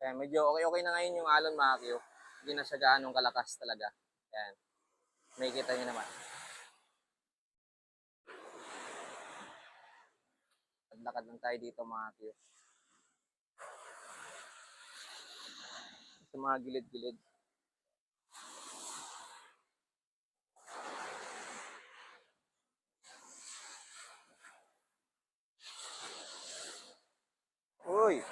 Ayan, medyo okay na ngayon yung alon mga Q. Hindi na siya gaanong kalakas talaga. Ayan. May kita nyo naman. Lakad lang tayo dito mga Q. Sa mga gilid-gilid. Uy!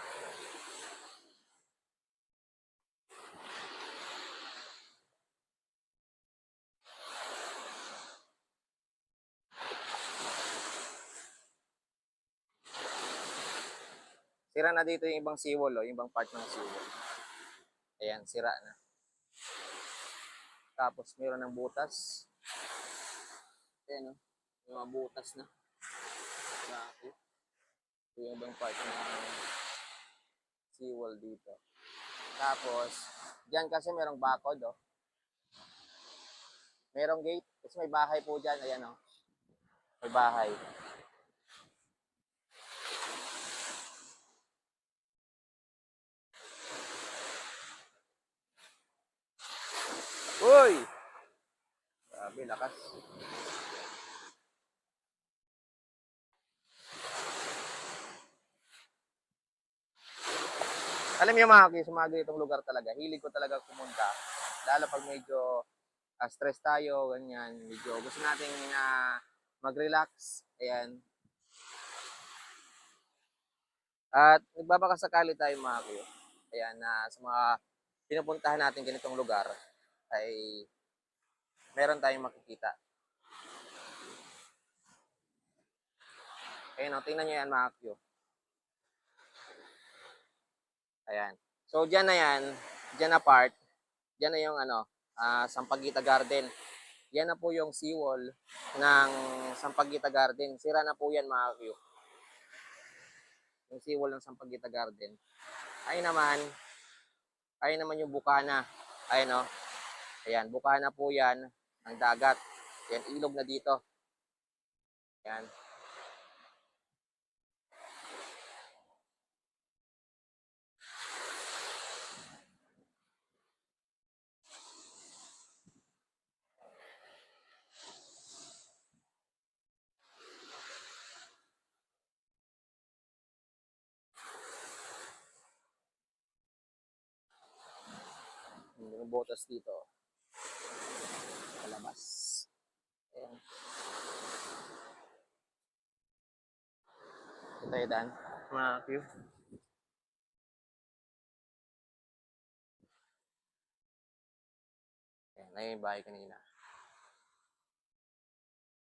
Sira na dito yung ibang seawall, yung ibang part ng seawall. Ayan, sira na. Tapos meron ng butas. Ayan, yung mga butas na. Grabe. Ito yung ibang part ng seawall dito. Tapos, dyan kasi merong bakod, Merong gate. Kasi may bahay po dyan. Ayan, May bahay. Uy! Grabe, lakas. Alam niyo mga Q, sa mga ganitong lugar talaga, hilig ko talaga pumunta. Lalo pag medyo stress tayo, ganyan. Medyo gusto nating mag-relax. Ayan. At nagbabakasakali tayo mga Q. Ayan, na sa mga pinupuntahan natin ganitong lugar ay meron tayong makikita. Ayan, tingnan nyo yan mga Q. Ayan. So, dyan na yan. Dyan na part. Dyan na yung Sampaguita Garden. Yan na po yung seawall ng Sampaguita Garden. Sira na po yan mga Q. Yung seawall ng Sampaguita Garden. Ayun naman yung bukana. Ayun Ayan, bukana po yan ng dagat. Yan, ilog na dito. Yan. Yung botas dito. Palabas. Ayan. Ito tayo dan. Mga Q. Ayan, na yung bahay kanina.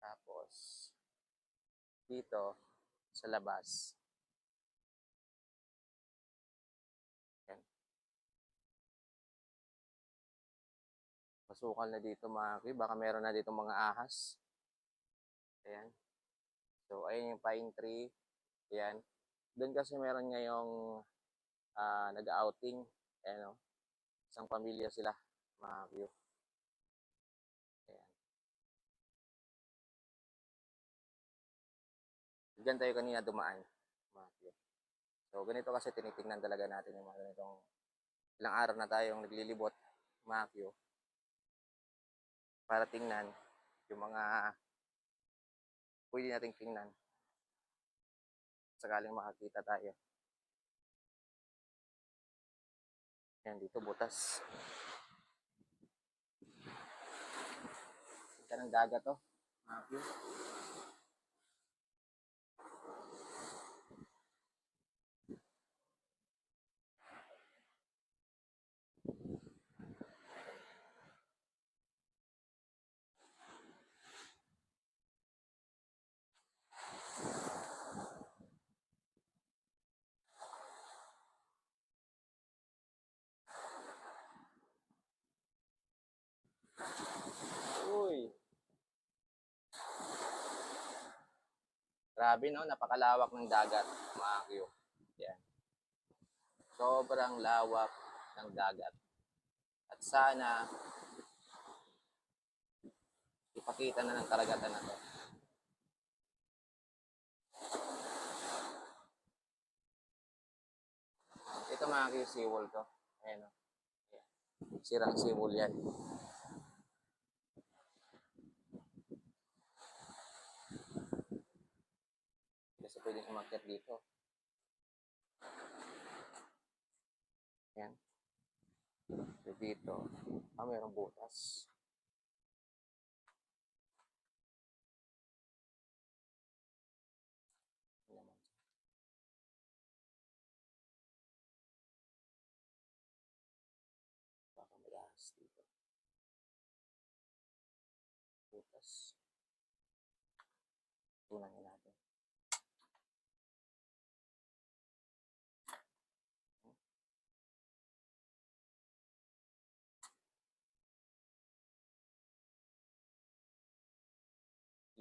Tapos, dito, sa labas. Ayan. Masukal na dito mga Q. Baka meron na dito mga ahas. Ayan. So, ayun yung pine tree. Ayan. Doon kasi meron ngayong nag-outing. Ayan Isang pamilya sila, mga Q. Ayan. Diyan tayo kanina dumaan, mga Q. So, ganito kasi tinitingnan talaga natin yung mga ganitong ilang araw na tayong naglilibot, mga Q. Para tingnan yung mga pwede nating tingnan. Sakaling makakita tayo. Yan, dito butas. Ika ng dagat mga Q. Uy! Grabe napakalawak ng dagat, mga Q. Yan. Sobrang lawak ng dagat. At sana ipakita na ng karagatan na to. Ito mga kayo seawall to. Ayan o. Sirang seawall yan. Kasi pwedeng umakyat dito. Ayan. So, dito. Mayroong butas. Baka may ahas dito. Butas. Tunangin natin.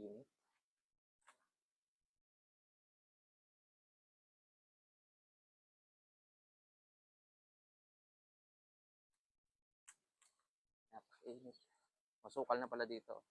Init. Napakainit. Masukal na pala dito.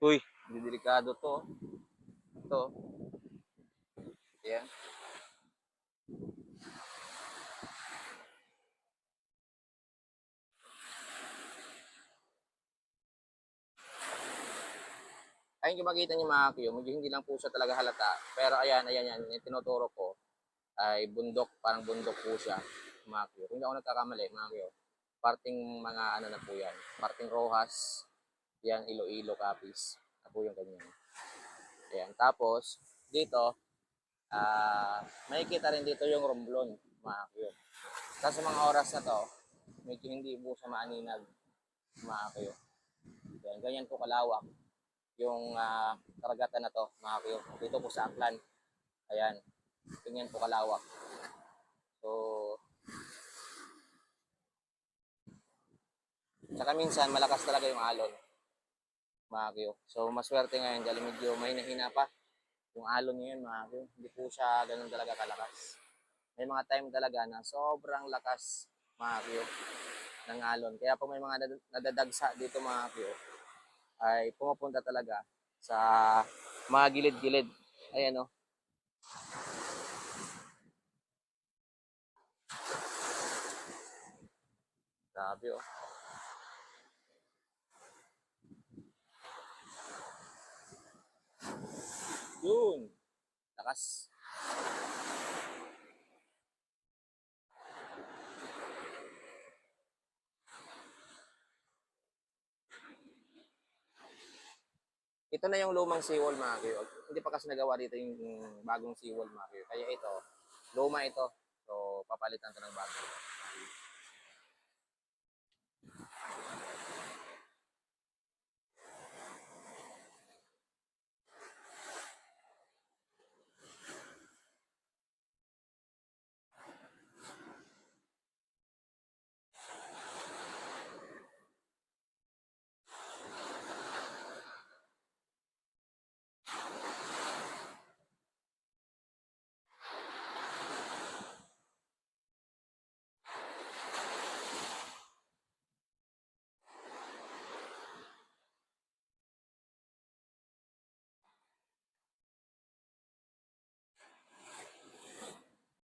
Uy, delikado to. Ito. Ayan. Ayun yung makita niyo mga Q, medyo hindi lang po siya talaga halata. Pero ayan, yan. Yung tinuturo ko ay bundok, parang bundok po siya, mga Q. Kung hindi ako nagkakamali, mga Q, parting mga ano na po yan. Parting Rojas, yan, Iloilo, Capiz. Na po yung ganyan. Ayan. Tapos, dito, makikita rin dito yung Romblon, mga Q. Kasi sa mga oras na to, medyo hindi po siya maaninag, mga Q. Yan, ganyan po kalawak yung karagatan na to, mga Q. Dito po sa Aklan. Ayan. Ganyan po kalawak. So, tsaka minsan malakas talaga yung alon, mga Q. So, maswerte ngayon dahil medyo may nahina pa yung alon ngayon, mga Q. Hindi po siya ganun talaga kalakas. May mga time talaga na sobrang lakas, mga Q, ng alon. Kaya po may mga nadadagsa dito, mga Q, ay pumupunta talaga sa mga gilid-gilid. Ayan o. Grabe o. Yun. Lakas. Ito na yung lumang seawall, mga Q. Hindi pa kasi nagawa dito yung bagong seawall, mga Q. Kaya ito, luma ito. So, papalitan to ng bago.